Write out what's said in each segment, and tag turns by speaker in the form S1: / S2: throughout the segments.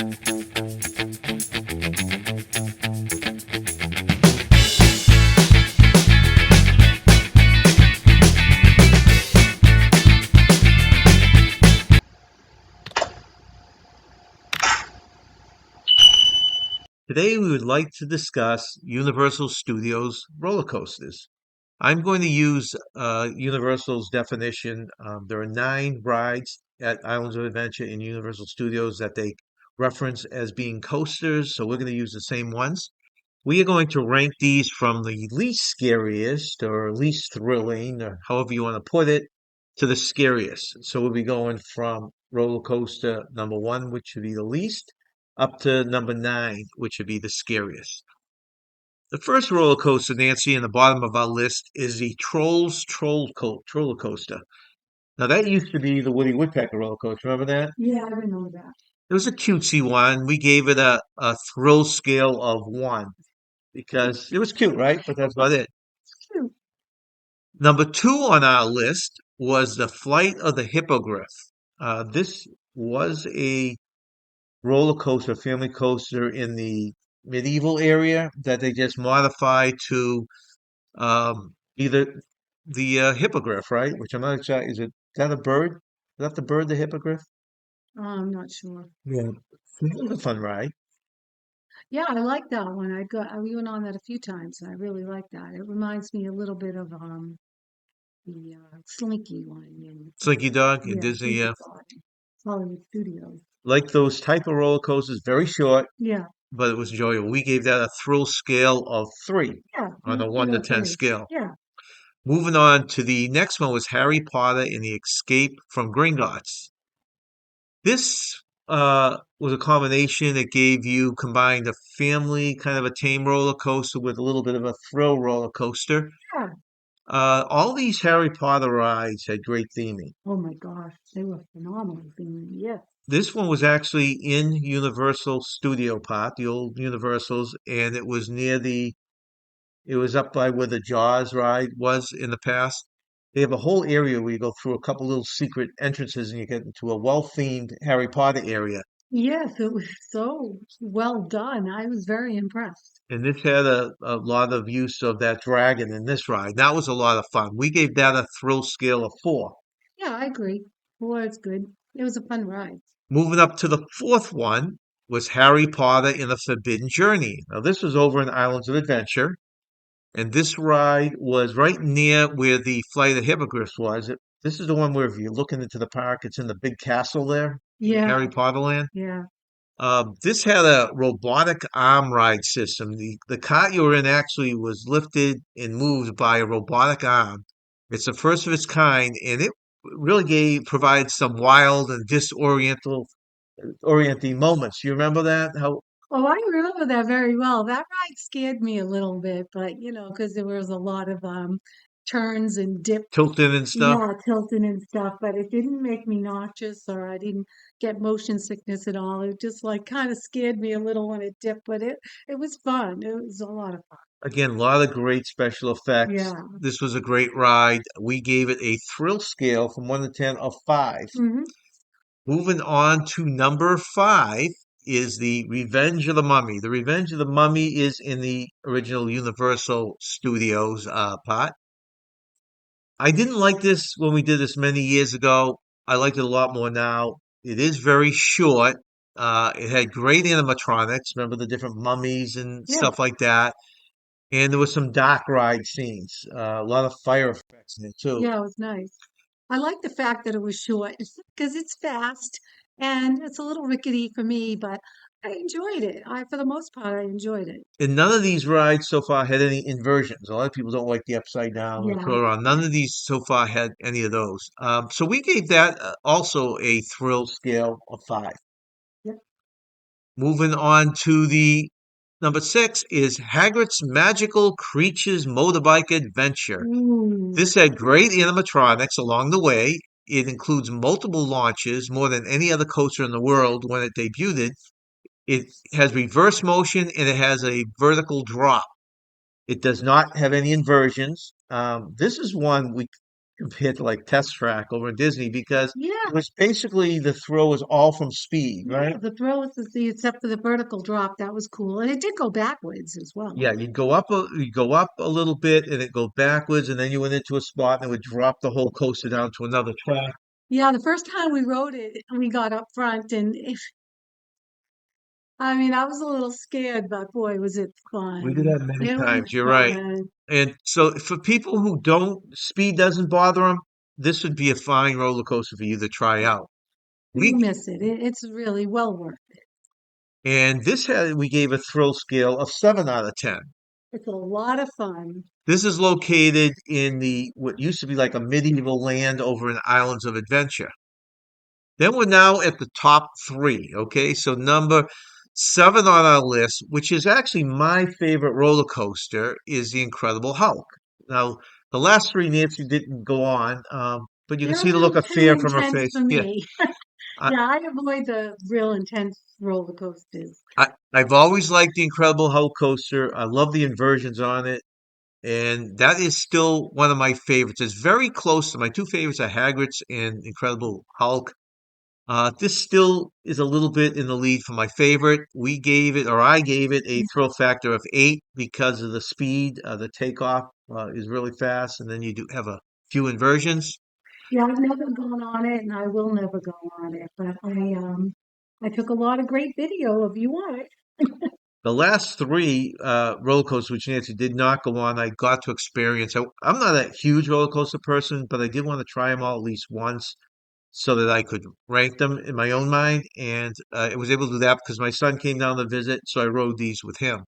S1: Today we would like to discuss Universal Studios roller coasters. I'm going to use Universal's definition. There are 9 rides at Islands of Adventure in Universal Studios that they reference as being coasters, so we're going to use the same ones. We are going to rank these from the least scariest or least thrilling, or however you want to put it, to the scariest. So we'll be going from roller coaster number 1, which would be the least, up to number 9, which would be the scariest. The first roller coaster, Nancy, in the bottom of our list is the Troller Coaster. Now, that used to be the Woody Woodpecker roller coaster. Remember that?
S2: Yeah, I remember that.
S1: It was a cutesy one. We gave it a thrill scale of 1 because it was cute, right? But that's about it.
S2: True.
S1: Number 2 on our list was the Flight of the Hippogriff. This was a roller coaster, family coaster in the medieval area that they just modified to either the hippogriff, right? Which I'm not exactly, is that a bird? Is that the bird, the hippogriff?
S2: I'm not sure.
S1: Yeah. So that was a fun ride.
S2: Yeah, I like that one. We went on that a few times, and I really like that. It reminds me a little bit of the Slinky one in
S1: Slinky Dog in
S2: yeah,
S1: Disney,
S2: Disney Hollywood Studios.
S1: like those type of roller coasters, very short,
S2: Yeah,
S1: but it was enjoyable. We gave that a thrill scale of 3
S2: yeah,
S1: on a
S2: we
S1: 1 to 10
S2: agree.
S1: scale.
S2: Yeah,
S1: Moving on to the next one was Harry Potter and the Escape from Gringotts. This was a combination that gave you combined a family kind of a tame roller coaster with a little bit of a thrill roller coaster.
S2: yeah.
S1: All these Harry Potter rides had great theming.
S2: Oh my gosh, they were phenomenal. Yes.
S1: This one was actually in Universal Studio Park, the old Universals, and it was up by where the Jaws ride was in the past. They have a whole area where you go through a couple little secret entrances and you get into a well-themed Harry Potter area.
S2: Yes, it was so well done. I was very impressed.
S1: And this had a lot of use of that dragon in this ride. That was a lot of fun. We gave that a thrill scale of 4.
S2: Yeah, I agree. Well, it's good. It was a fun ride.
S1: Moving up to the fourth one was Harry Potter and the Forbidden Journey. Now, this was over in Islands of Adventure, and this ride was right near where the Flight of Hippogriffs was. This is the one where if you're looking into the park, it's in the big castle there in
S2: Yeah,
S1: Harry Potter Land.
S2: yeah.
S1: This had a robotic arm ride system. The cart you were in actually was lifted and moved by a robotic arm. It's the first of its kind, and it really provided some wild and orienting moments. You remember that? How
S2: Oh, I remember that very well. That ride scared me a little bit, but because there was a lot of turns and dips,
S1: tilted and stuff?
S2: yeah, tilting and stuff, but it didn't make me nauseous or I didn't get motion sickness at all. It just like kind of scared me a little when it dipped, but it was fun. It was a lot of fun.
S1: Again, a lot of great special effects.
S2: Yeah.
S1: This was a great ride. We gave it a thrill scale from 1 to 10 of 5.
S2: Hmm.
S1: Moving on to number 5 is the Revenge of the Mummy. The Revenge of the Mummy is in the original Universal Studios pot. I didn't like this when we did this many years ago. I like it a lot more now. It is very short. It had great animatronics. Remember the different mummies and
S2: Yeah.
S1: stuff like that. And there was some dark ride scenes. A lot of fire effects in it too.
S2: Yeah, it was nice. I like the fact that it was short because it's fast and it's a little rickety for me, but I enjoyed it. For the most part, I enjoyed it.
S1: And none of these rides so far had any inversions. A lot of people don't like the upside down or
S2: Yeah.
S1: throw around. None of these so far had any of those. So we gave that also a thrill scale of 5.
S2: Yep.
S1: Moving on to the number 6 is Hagrid's Magical Creatures Motorbike Adventure.
S2: Ooh.
S1: This had great animatronics along the way. It includes multiple launches, more than any other coaster in the world when it debuted. It has reverse motion and it has a vertical drop. It does not have any inversions. This is one compared to like Test Track over in Disney because it
S2: Yeah,
S1: was basically the thrill was all from speed,
S2: yeah,
S1: right?
S2: the thrill was to see, except for the vertical drop, that was cool. And it did go backwards as well.
S1: Yeah, you'd go up a little bit and it go backwards, and then you went into a spot and it would drop the whole coaster down to another track.
S2: Yeah, the first time we rode it, we got up front and I mean, I was a little scared, but boy, was it
S1: We did
S2: fun.
S1: that many
S2: It was
S1: times. You're right.
S2: fun.
S1: And so for people who don't, speed doesn't bother them, this would be a fine roller coaster for you to try out.
S2: You
S1: We
S2: miss it. It's really well worth it.
S1: and this had we gave a thrill scale of 7 out of 10.
S2: It's a lot of fun.
S1: This is located in the what used to be like a medieval land over in Islands of Adventure. Then we're now at the top three. Okay, so number seven on our list, which is actually my favorite roller coaster, is the Incredible Hulk. Now, the last three Nancy didn't go on, but you can
S2: They're a
S1: see the look
S2: little
S1: of
S2: too
S1: fear from her
S2: intense
S1: face.
S2: for
S1: Yeah,
S2: me.
S1: I,
S2: Yeah, I avoid the real intense roller coasters.
S1: I've always liked the Incredible Hulk coaster. I love the inversions on it. And that is still one of my favorites. It's very close to my two favorites are Hagrid's and Incredible Hulk. This still is a little bit in the lead for my favorite. We gave it, or I gave it, a thrill factor of 8 because of the speed. The takeoff is really fast, and then you do have a few inversions.
S2: Yeah, I've never gone on it and I will never go on it, but I took a lot of great video of you on it.
S1: The last three roller coasters, which Nancy did not go on, I got to experience. I'm not a huge roller coaster person, but I did want to try them all at least once so that I could rank them in my own mind. And I was able to do that because my son came down to visit, so I rode these with him.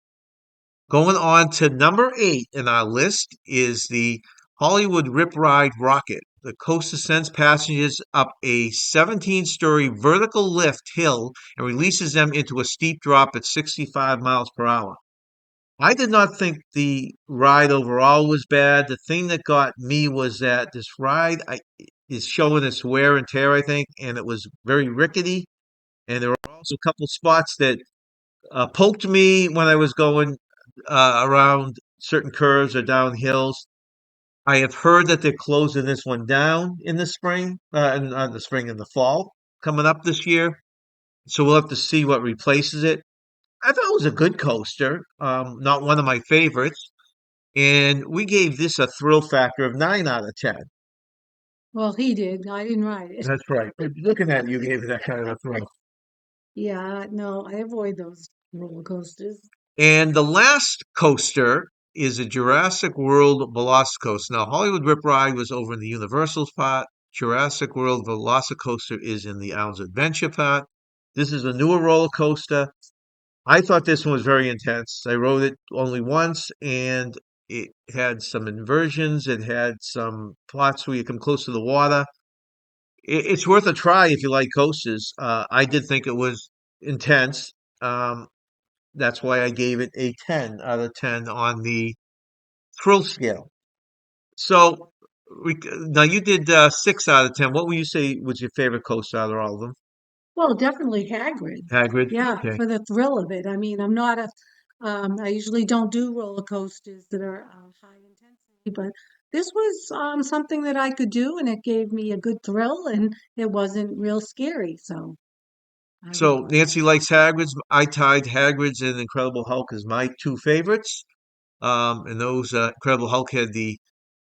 S1: Going on to number 8 in our list is the Hollywood Rip Ride Rocket. The coaster sends passengers up a 17-story vertical lift hill and releases them into a steep drop at 65 miles per hour. I did not think the ride overall was bad. The thing that got me was that this is showing its wear and tear, I think, and it was very rickety. And there were also a couple spots that poked me when I was going around certain curves or down hills. I have heard that they're closing this one down in the spring, not the spring, in the fall coming up this year. So we'll have to see what replaces it. I thought it was a good coaster, not one of my favorites. And we gave this a thrill factor of 9 out of 10.
S2: Well, he did. I didn't ride it.
S1: That's right. Looking at you gave it that kind of a thrill.
S2: Yeah, no, I avoid those roller coasters.
S1: And the last coaster is a Jurassic World Velocicoaster. Now, Hollywood Rip Ride was over in the Universal part. Jurassic World Velocicoaster is in the Islands Adventure part. This is a newer roller coaster. I thought this one was very intense. I rode it only once, and it had some inversions. It had some plots where you come close to the water. It's worth a try if you like coasters. I did think it was intense. Um, that's why I gave it a 10 out of 10 on the thrill scale. So now you did 6 out of 10. What would you say was your favorite coaster out of all of them?
S2: Well, definitely Hagrid.
S1: Hagrid.
S2: Yeah,
S1: Okay.
S2: for the thrill of it. I mean, I usually don't do roller coasters that are high intensity, but this was something that I could do and it gave me a good thrill and it wasn't real scary. So I would,
S1: So Nancy likes Hagrid's. I tied Hagrid's and Incredible Hulk as my two favorites. And those Incredible Hulk had the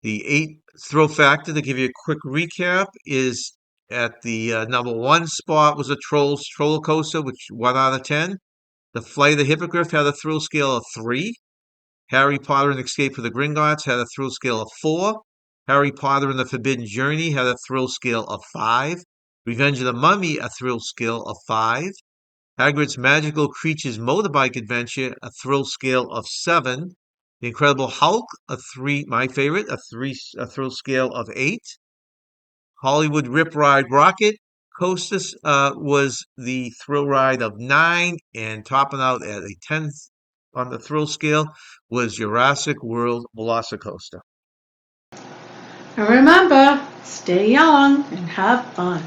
S1: 8 thrill factor. To give you a quick recap, is at the number one spot was a Trolls roller coaster, which 1 out of 10. The Flight of the Hippogriff had a thrill scale of 3. Harry Potter and Escape of the Gringotts had a thrill scale of 4. Harry Potter and the Forbidden Journey had a thrill scale of 5. Revenge of the Mummy, a thrill scale of 5. Hagrid's Magical Creatures Motorbike Adventure, a thrill scale of 7. The Incredible Hulk, a 3, my favorite, a thrill scale of 8. Hollywood Rip Ride Rocket Coaster was the thrill ride of 9, and topping out at a 10 on the thrill scale was Jurassic World Velocicoaster.
S2: and remember, stay young and have fun.